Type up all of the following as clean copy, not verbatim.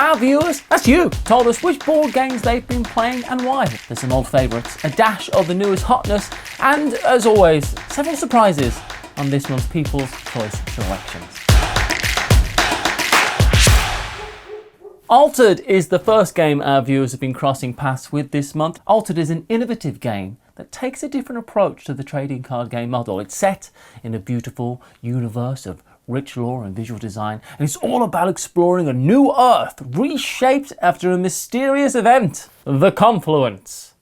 Our viewers, that's you, told us which board games they've been playing and why. There's some old favourites, a dash of the newest hotness, and as always, several surprises on this month's People's Choice Selections. Altered is the first game our viewers have been crossing paths with this month. Altered is an innovative game that takes a different approach to the trading card game model. It's set in a beautiful universe of rich lore and visual design, and it's all about exploring a new Earth reshaped after a mysterious event, the Confluence.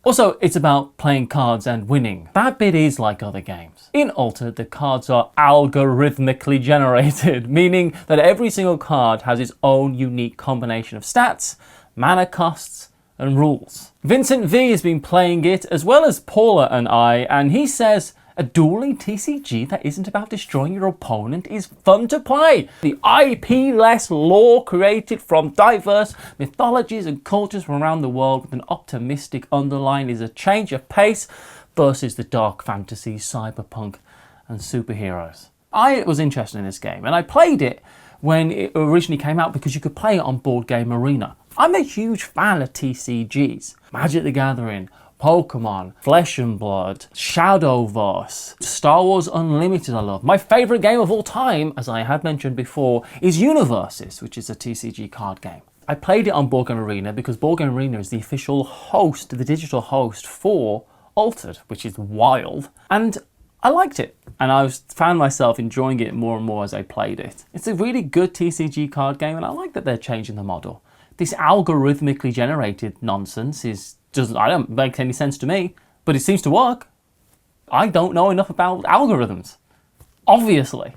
Also, it's about playing cards and winning. That bit is like other games. In Altered, the cards are algorithmically generated, meaning that every single card has its own unique combination of stats, mana costs, and rules. Vincent V has been playing it, as well as Paula and I, and he says, a dueling TCG that isn't about destroying your opponent is fun to play. The IP-less lore created from diverse mythologies and cultures from around the world with an optimistic underline is a change of pace versus the dark fantasy, cyberpunk, and superheroes. I was interested in this game, and I played it when it originally came out because you could play it on Board Game Arena. I'm a huge fan of TCGs. Magic the Gathering, Pokemon, Flesh and Blood, Shadowverse, Star Wars Unlimited I love. My favourite game of all time, as I had mentioned before, is Universes, which is a TCG card game. I played it on Board Game Arena because Board Game Arena is the official host, the digital host for Altered, which is wild, and I liked it, and I found myself enjoying it more and more as I played it. It's a really good TCG card game, and I like that they're changing the model. This algorithmically generated nonsense I don't make any sense to me, but it seems to work. I don't know enough about algorithms, obviously.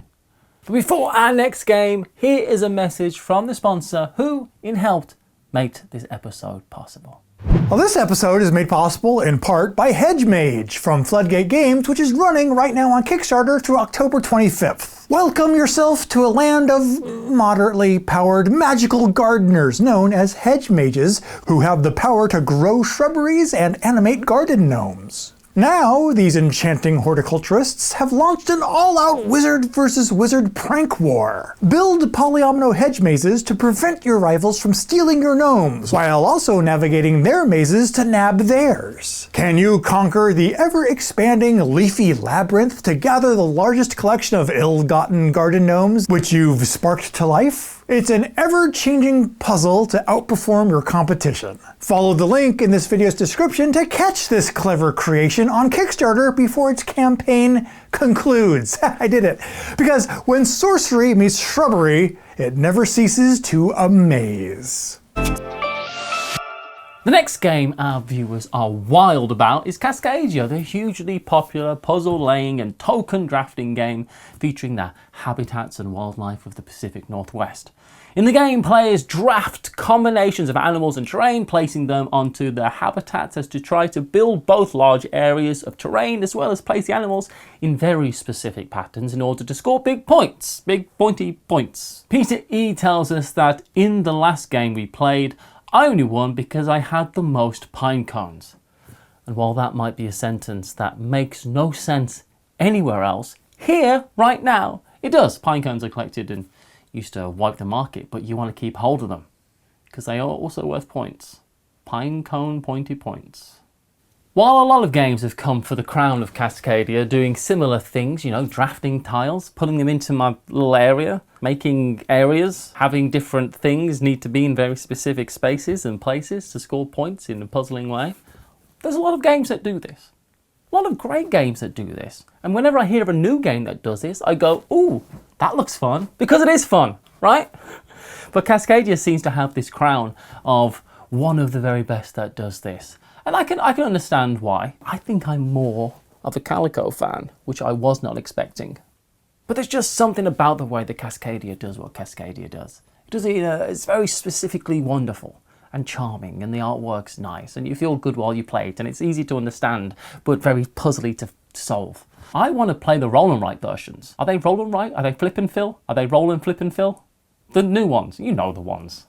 But before our next game, here is a message from the sponsor who, in helped, make this episode possible. Well, this episode is made possible in part by Hedge, Mage from Floodgate Games, which is running right now on Kickstarter through October 25th. Welcome yourself to a land of moderately powered magical gardeners known as Hedge Mages, who have the power to grow shrubberies and animate garden gnomes. Now, these enchanting horticulturists have launched an all-out wizard versus wizard prank war. Build polyomino hedge mazes to prevent your rivals from stealing your gnomes, while also navigating their mazes to nab theirs. Can you conquer the ever-expanding leafy labyrinth to gather the largest collection of ill-gotten garden gnomes which you've sparked to life? It's an ever-changing puzzle to outperform your competition. Follow the link in this video's description to catch this clever creation on Kickstarter before its campaign concludes. I did it. Because when sorcery meets shrubbery, it never ceases to amaze. The next game our viewers are wild about is Cascadia, the hugely popular puzzle laying and token drafting game featuring the habitats and wildlife of the Pacific Northwest. In the game, players draft combinations of animals and terrain, placing them onto their habitats as to try to build both large areas of terrain as well as place the animals in very specific patterns in order to score big points, big pointy points. Peter E tells us that in the last game we played, I only won because I had the most pine cones. And while that might be a sentence that makes no sense anywhere else, here, right now, it does. Pine cones are collected and used to wipe the market, but you want to keep hold of them because they are also worth points. Pine cone pointy points. While a lot of games have come for the crown of Cascadia, doing similar things, you know, drafting tiles, putting them into my little area, making areas, having different things need to be in very specific spaces and places to score points in a puzzling way. There's a lot of games that do this. A lot of great games that do this. And whenever I hear of a new game that does this, I go, ooh, that looks fun. Because it is fun, right? But Cascadia seems to have this crown of one of the very best that does this. And I can understand why. I think I'm more of a Calico fan, which I was not expecting. But there's just something about the way that Cascadia does what Cascadia does. It does it, it's very specifically wonderful and charming, and the artwork's nice, and you feel good while you play it, and it's easy to understand, but very puzzly to solve. I want to play the roll and write versions. Are they roll and write? Are they flip and fill? Are they roll and flip and fill? The new ones, you know the ones.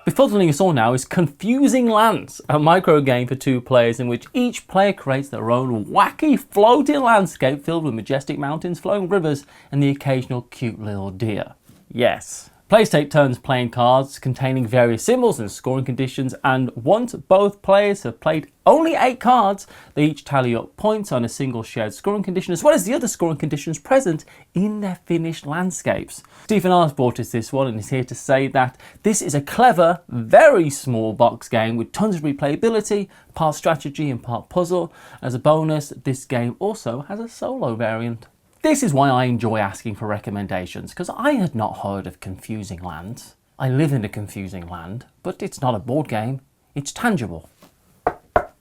Before telling us all now is Confusing Lands, a micro game for 2 players in which each player creates their own wacky floating landscape filled with majestic mountains, flowing rivers, and the occasional cute little deer. Yes. Players take turns playing cards containing various symbols and scoring conditions, and once both players have played only 8 cards, they each tally up points on a single shared scoring condition, as well as the other scoring conditions present in their finished landscapes. Stephen R. has brought us this one and is here to say that this is a clever, very small box game with tons of replayability, part strategy and part puzzle. As a bonus, this game also has a solo variant. This is why I enjoy asking for recommendations, because I had not heard of Confusing Lands. I live in a confusing land, but it's not a board game. It's tangible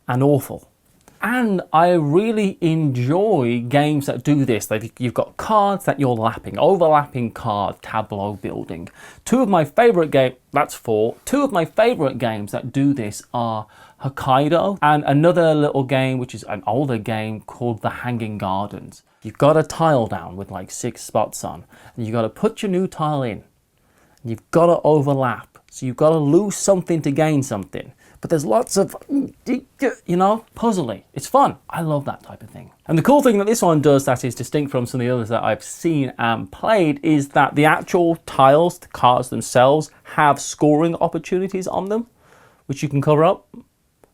and awful. And I really enjoy games that do this. You've got cards that you're lapping, overlapping card tableau building. 2 of my favourite games, that's 4. 2 of my favourite games that do this are Hokkaido and another little game, which is an older game called The Hanging Gardens. You've got a tile down with like 6 spots on, and you've got to put your new tile in. You've got to overlap, so you've got to lose something to gain something. But there's lots of, puzzly. It's fun. I love that type of thing. And the cool thing that this one does that is distinct from some of the others that I've seen and played is that the actual tiles, the cards themselves, have scoring opportunities on them, which you can cover up.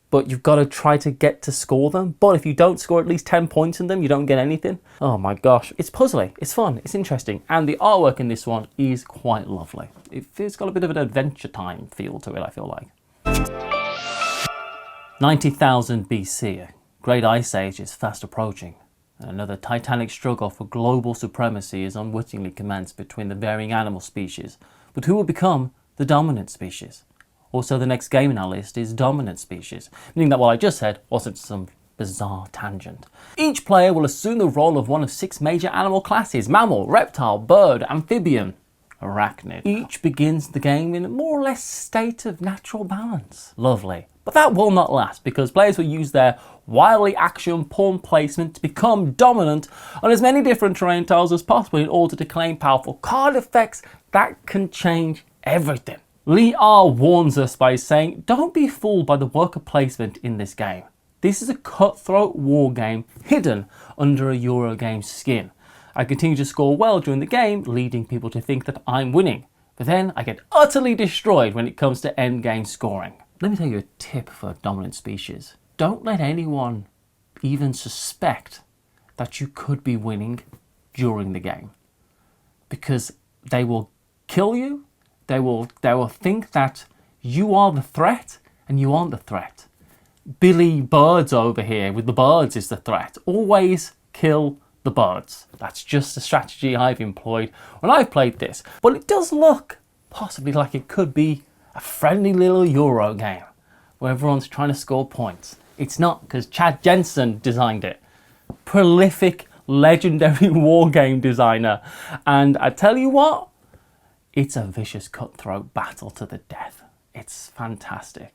But you've got to try to get to score them. But if you don't score at least 10 points in them, you don't get anything. Oh my gosh, it's puzzly, it's fun, it's interesting. And the artwork in this one is quite lovely. It's got a bit of an Adventure Time feel to it, I feel like. 90,000 BC, a great ice age is fast approaching. And another titanic struggle for global supremacy is unwittingly commenced between the varying animal species. But who will become the dominant species? Also, the next game in our list is Dominant Species, meaning that what I just said wasn't some bizarre tangent. Each player will assume the role of one of 6 major animal classes: mammal, reptile, bird, amphibian, arachnid. Each begins the game in a more or less state of natural balance. Lovely. But that will not last, because players will use their wildly action pawn placement to become dominant on as many different terrain tiles as possible in order to claim powerful card effects that can change everything. Lee R warns us by saying, don't be fooled by the worker placement in this game. This is a cutthroat war game hidden under a Eurogame skin. I continue to score well during the game, leading people to think that I'm winning. But then I get utterly destroyed when it comes to endgame scoring. Let me tell you a tip for Dominant Species. Don't let anyone even suspect that you could be winning during the game, because they will kill you. They will think that you are the threat and you aren't the threat. Billy Birds over here with the birds is the threat. Always kill the birds. That's just a strategy I've employed when I've played this. But it does look possibly like it could be a friendly little Euro game where everyone's trying to score points. It's not, because Chad Jensen designed it. Prolific, legendary war game designer. And I tell you what, it's a vicious cutthroat battle to the death. It's fantastic.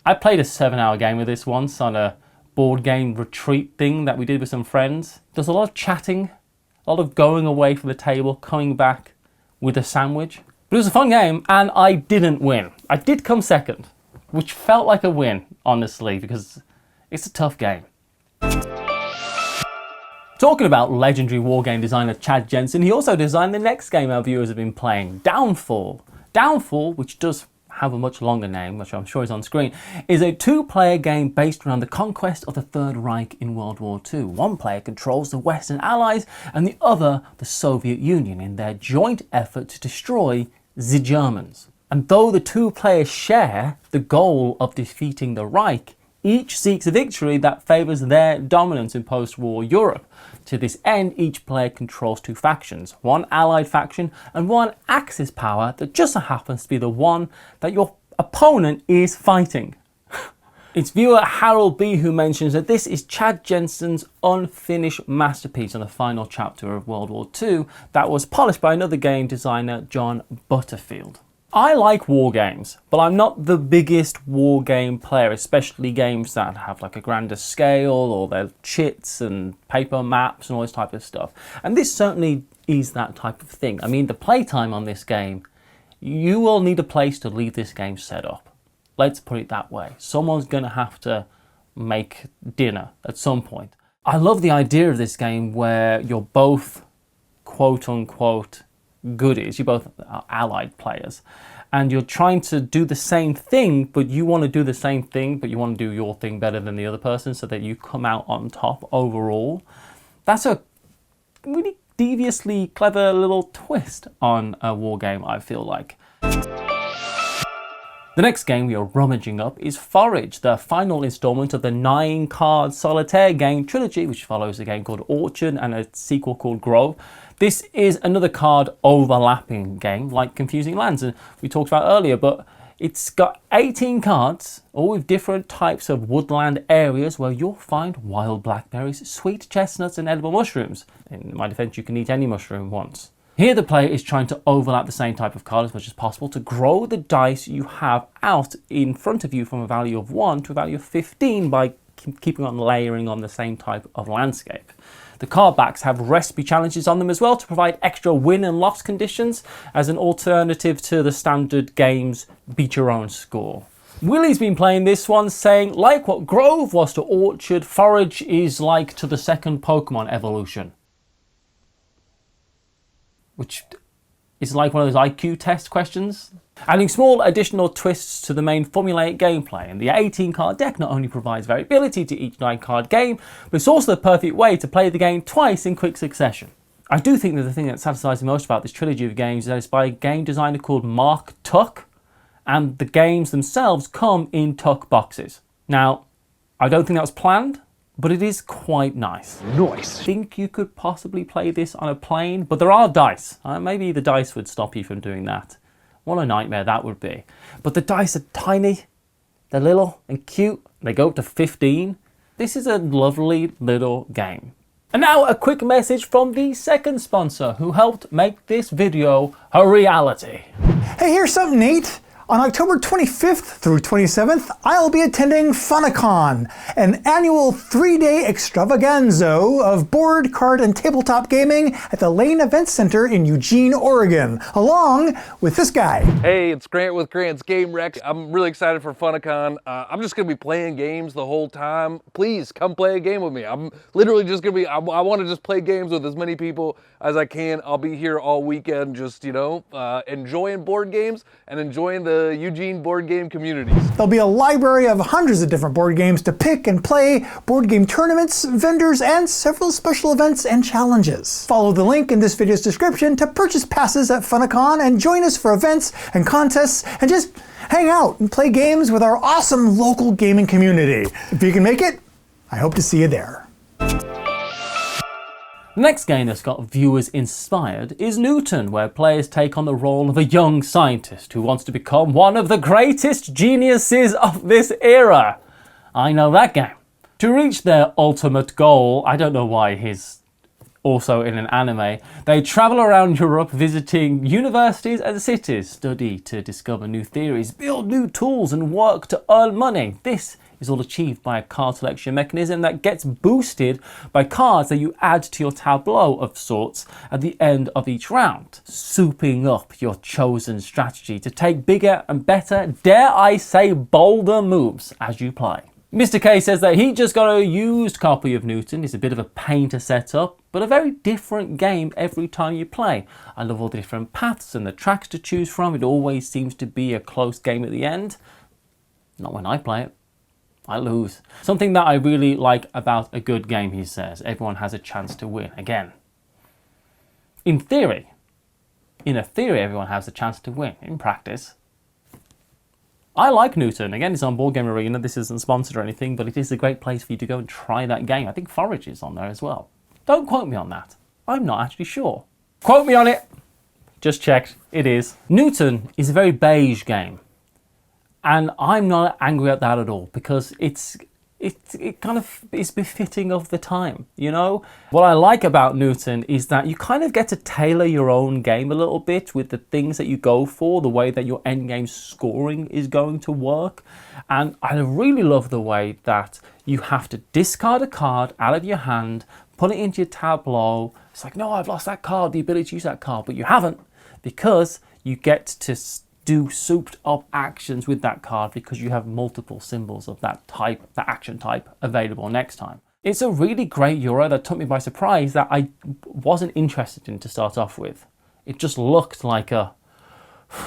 I played a 7-hour game with this once on a board game retreat thing that we did with some friends. There's a lot of chatting, a lot of going away from the table, coming back with a sandwich. But it was a fun game, and I didn't win. I did come second, which felt like a win, honestly, because it's a tough game. Talking about legendary wargame designer Chad Jensen, he also designed the next game our viewers have been playing, Downfall. Downfall, which does have a much longer name, which I'm sure is on screen, is a 2-player game based around the conquest of the Third Reich in World War II. One player controls the Western Allies and the other the Soviet Union in their joint effort to destroy the Germans. And though the 2 players share the goal of defeating the Reich, each seeks a victory that favours their dominance in post-war Europe. To this end, each player controls 2 factions, one allied faction and one Axis power that just so happens to be the one that your opponent is fighting. It's viewer Harold B who mentions that this is Chad Jensen's unfinished masterpiece on the final chapter of World War II that was polished by another game designer, John Butterfield. I like war games, but I'm not the biggest war game player, especially games that have like a grander scale or they're chits and paper maps and all this type of stuff. And this certainly is that type of thing. I mean, the playtime on this game you will need a place to leave this game set up. Let's put it that way. Someone's going to have to make dinner at some point. I love the idea of this game where you're both quote-unquote goodies. You both are allied players. And you're trying to do the same thing, but you want to do the same thing, but you want to do your thing better than the other person so that you come out on top overall. That's a really deviously clever little twist on a war game, I feel like. The next game we are rummaging up is Forage, the final installment of the 9-card solitaire game trilogy, which follows a game called Orchard and a sequel called Grove. This is another card overlapping game like Confusing Lands, and we talked about earlier, but it's got 18 cards, all with different types of woodland areas where you'll find wild blackberries, sweet chestnuts, and edible mushrooms. In my defense, you can eat any mushroom once. Here the player is trying to overlap the same type of card as much as possible to grow the dice you have out in front of you from a value of 1 to a value of 15 by keeping on layering on the same type of landscape. The card backs have recipe challenges on them as well to provide extra win and loss conditions as an alternative to the standard game's beat your own score. Willie's been playing this one, saying, like what Grove was to Orchard, Forage is like to the second Pokemon evolution. Which is like one of those IQ test questions. Adding small additional twists to the main formulaic gameplay, and the 18-card deck not only provides variability to each 9-card game, but it's also the perfect way to play the game twice in quick succession. I do think that the thing that satisfies me most about this trilogy of games is that it's by a game designer called Mark Tuck, and the games themselves come in Tuck boxes. Now, I don't think that was planned, but it is quite nice. Nice. I think you could possibly play this on a plane, but there are dice. Maybe the dice would stop you from doing that. What a nightmare that would be. But the dice are tiny, they're little and cute, they go up to 15. This is a lovely little game. And now a quick message from the second sponsor who helped make this video a reality. Hey, here's something neat. On October 25th through 27th, I'll be attending Funacon, an annual 3-day extravaganza of board, card, and tabletop gaming at the Lane Event Center in Eugene, Oregon, along with this guy. Hey, it's Grant with Grant's Game Rex. I'm really excited for Funacon. I'm just going to be playing games the whole time. Please come play a game with me. I'm literally just going to be, I want to just play games with as many people as I can. I'll be here all weekend just, enjoying board games and enjoying the Eugene board game communities. There'll be a library of hundreds of different board games to pick and play, board game tournaments, vendors, and several special events and challenges. Follow the link in this video's description to purchase passes at Funacon and join us for events and contests and just hang out and play games with our awesome local gaming community. If you can make it, I hope to see you there. The next game that's got viewers inspired is Newton, where players take on the role of a young scientist who wants to become one of the greatest geniuses of this era. I know that game. To reach their ultimate goal, I don't know why he's also in an anime, they travel around Europe visiting universities and cities, study to discover new theories, build new tools and work to earn money. This is all achieved by a card selection mechanism that gets boosted by cards that you add to your tableau of sorts at the end of each round, souping up your chosen strategy to take bigger and better, dare I say bolder moves as you play. Mr. K says that he just got a used copy of Newton. It's a bit of a pain to set up, but a very different game every time you play. I love all the different paths and the tracks to choose from. It always seems to be a close game at the end. Not when I play it. I lose. Something that I really like about a good game, he says, everyone has a chance to win. Again, in a theory, everyone has a chance to win. In practice, I like Newton. Again, it's on Board Game Arena. This isn't sponsored or anything, but it is a great place for you to go and try that game. I think Forage is on there as well. Don't quote me on that. I'm not actually sure. Quote me on it. Just checked. It is. Newton is a very beige game. And I'm not angry at that at all, because it kind of is befitting of the time, you know? What I like about Newton is that you kind of get to tailor your own game a little bit with the things that you go for, the way that your endgame scoring is going to work. And I really love the way that you have to discard a card out of your hand, put it into your tableau. It's like, no, I've lost that card, the ability to use that card, but you haven't, because you get to do souped up actions with that card because you have multiple symbols of that type, that action type, available next time. It's a really great Euro that took me by surprise that I wasn't interested in to start off with. It just looked like a,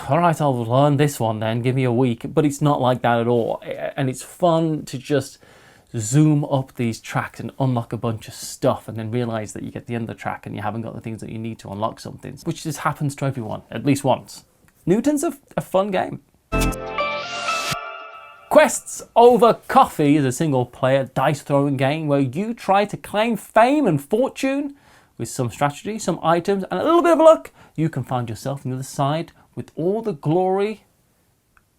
all right, I'll learn this one then, give me a week, but it's not like that at all. And it's fun to just zoom up these tracks and unlock a bunch of stuff and then realize that you get to the end of the track and you haven't got the things that you need to unlock something, which just happens to everyone at least once. Newton's a fun game. Quests Over Coffee is a single-player dice-throwing game where you try to claim fame and fortune. With some strategy, some items, and a little bit of luck, you can find yourself on the other side with all the glory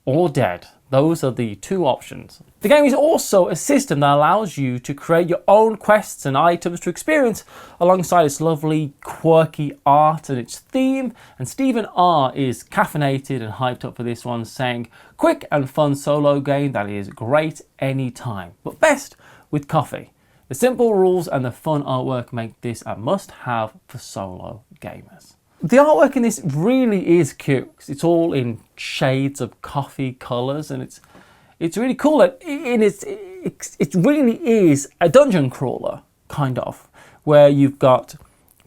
or dead. Those are the two options. The game is also a system that allows you to create your own quests and items to experience alongside its lovely, quirky art and its theme. And Stephen R is caffeinated and hyped up for this one, saying, quick and fun solo game that is great anytime, but best with coffee. The simple rules and the fun artwork make this a must-have for solo gamers. The artwork in this really is cute. It's all in shades of coffee colours, and it's really cool. It really is a dungeon crawler, kind of, where you've got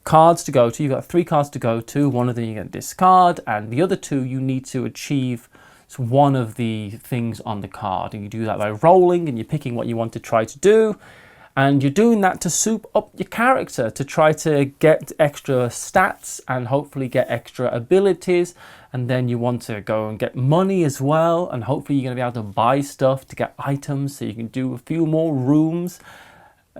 cards to go to. You've got 3 cards to go to. One of them you're going to discard, and the other 2 you need to achieve one of the things on the card. And you do that by rolling, and you're picking what you want to try to do. And you're doing that to soup up your character, to try to get extra stats and hopefully get extra abilities. And then you want to go and get money as well. And hopefully you're going to be able to buy stuff to get items so you can do a few more rooms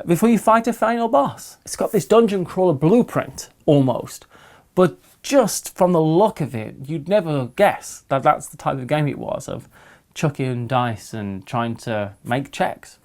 before you fight a final boss. It's got this dungeon crawler blueprint, almost. But just from the look of it, you'd never guess that that's the type of game it was, of chucking dice and trying to make checks.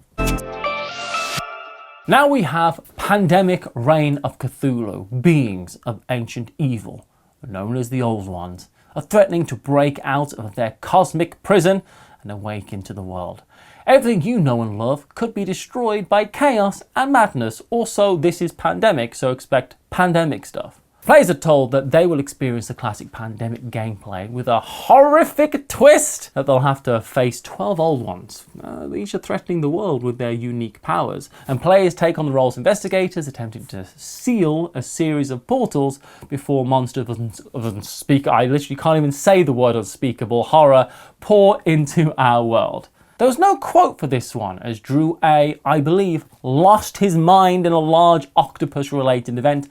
Now we have Pandemic Reign of Cthulhu. Beings of ancient evil, known as the Old Ones, are threatening to break out of their cosmic prison and awake into the world. Everything you know and love could be destroyed by chaos and madness. Also, this is Pandemic, so expect pandemic stuff. Players are told that they will experience the classic Pandemic gameplay with a horrific twist that they'll have to face 12 Old Ones. Each are threatening the world with their unique powers, and players take on the role of investigators, attempting to seal a series of portals before monsters of unspeakable, I literally can't even say the word unspeakable, horror pour into our world. There was no quote for this one, as Drew A, I believe, lost his mind in a large octopus-related event,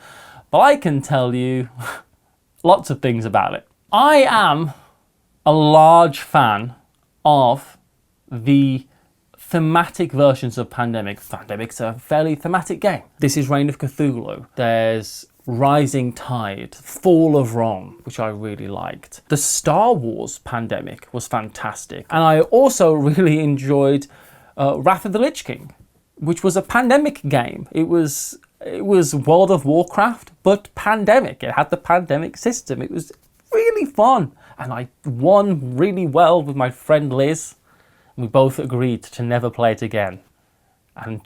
but I can tell you lots of things about it. I am a large fan of the thematic versions of Pandemic. Pandemic's a fairly thematic game. This is Reign of Cthulhu. There's Rising Tide, Fall of Rome, which I really liked. The Star Wars Pandemic was fantastic. And I also really enjoyed Wrath of the Lich King, which was a pandemic game. It was World of Warcraft, but pandemic. It had the pandemic system. It was really fun. And I won really well with my friend Liz. And we both agreed to never play it again. And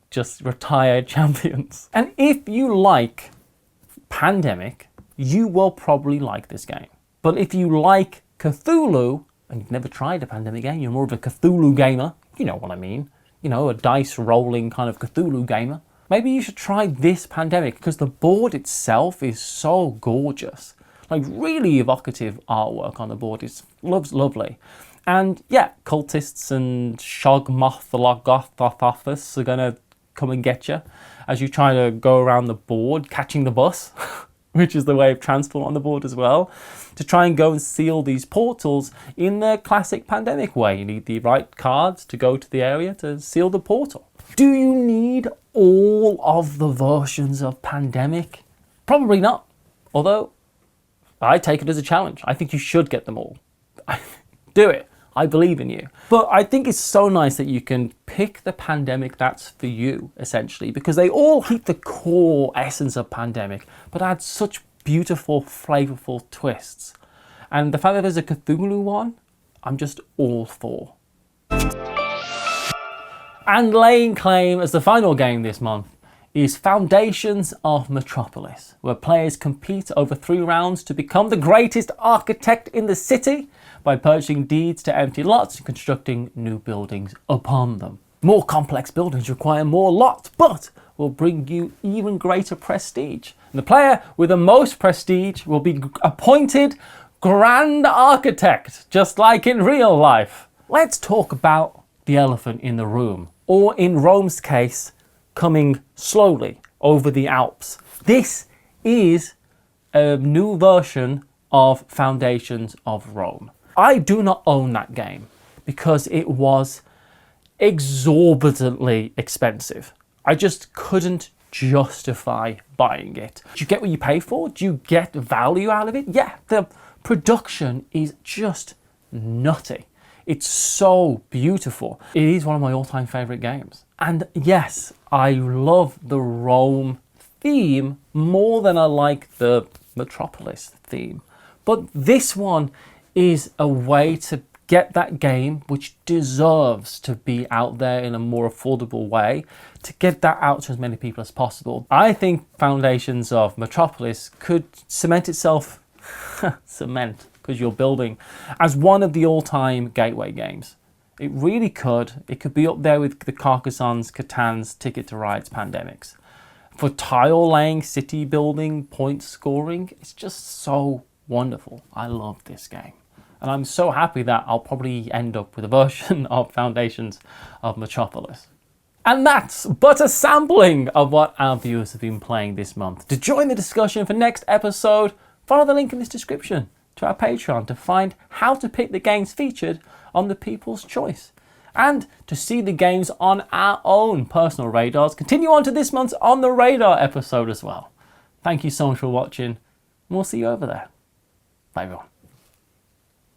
just retired champions. And if you like Pandemic, you will probably like this game. But if you like Cthulhu, and you've never tried a Pandemic game, you're more of a Cthulhu gamer, you know what I mean. You know, a dice rolling kind of Cthulhu gamer. Maybe you should try this Pandemic, because the board itself is so gorgeous. Like, really evocative artwork on the board. It's lovely. And yeah, cultists and Shogmoth-Logoth-Office are going to come and get you as you try to go around the board, catching the bus, which is the way of transport on the board as well, to try and go and seal these portals in the classic Pandemic way. You need the right cards to go to the area to seal the portal. Do you need all of the versions of Pandemic? Probably not. Although, I take it as a challenge. I think you should get them all. Do it. I believe in you. But I think it's so nice that you can pick the Pandemic that's for you, essentially, because they all keep the core essence of Pandemic, but add such beautiful, flavorful twists. And the fact that there's a Cthulhu one, I'm just all for. And laying claim as the final game this month is Foundations of Metropolis, where players compete over 3 rounds to become the greatest architect in the city by purchasing deeds to empty lots and constructing new buildings upon them. More complex buildings require more lots, but will bring you even greater prestige. And the player with the most prestige will be appointed Grand Architect, just like in real life. Let's talk about the elephant in the room, or in Rome's case, coming slowly over the Alps. This is a new version of Foundations of Rome. I do not own that game because it was exorbitantly expensive. I just couldn't justify buying it. Do you get what you pay for? Do you get value out of it? Yeah, the production is just nutty. It's so beautiful. It is one of my all-time favorite games. And yes, I love the Rome theme more than I like the Metropolis theme. But this one is a way to get that game, which deserves to be out there in a more affordable way, to get that out to as many people as possible. I think Foundations of Metropolis could cement itself, cement, because you're building, as one of the all-time gateway games. It really could. It could be up there with the Carcassonne's, Catan's, Ticket to Ride's, Pandemics. For tile laying, city building, point scoring, it's just so wonderful. I love this game. And I'm so happy that I'll probably end up with a version of Foundations of Metropolis. And that's but a sampling of what our viewers have been playing this month. To join the discussion for next episode, follow the link in this description to our Patreon to find how to pick the games featured on the People's Choice. And to see the games on our own personal radars, continue on to this month's On the Radar episode as well. Thank you so much for watching, and we'll see you over there. Bye everyone.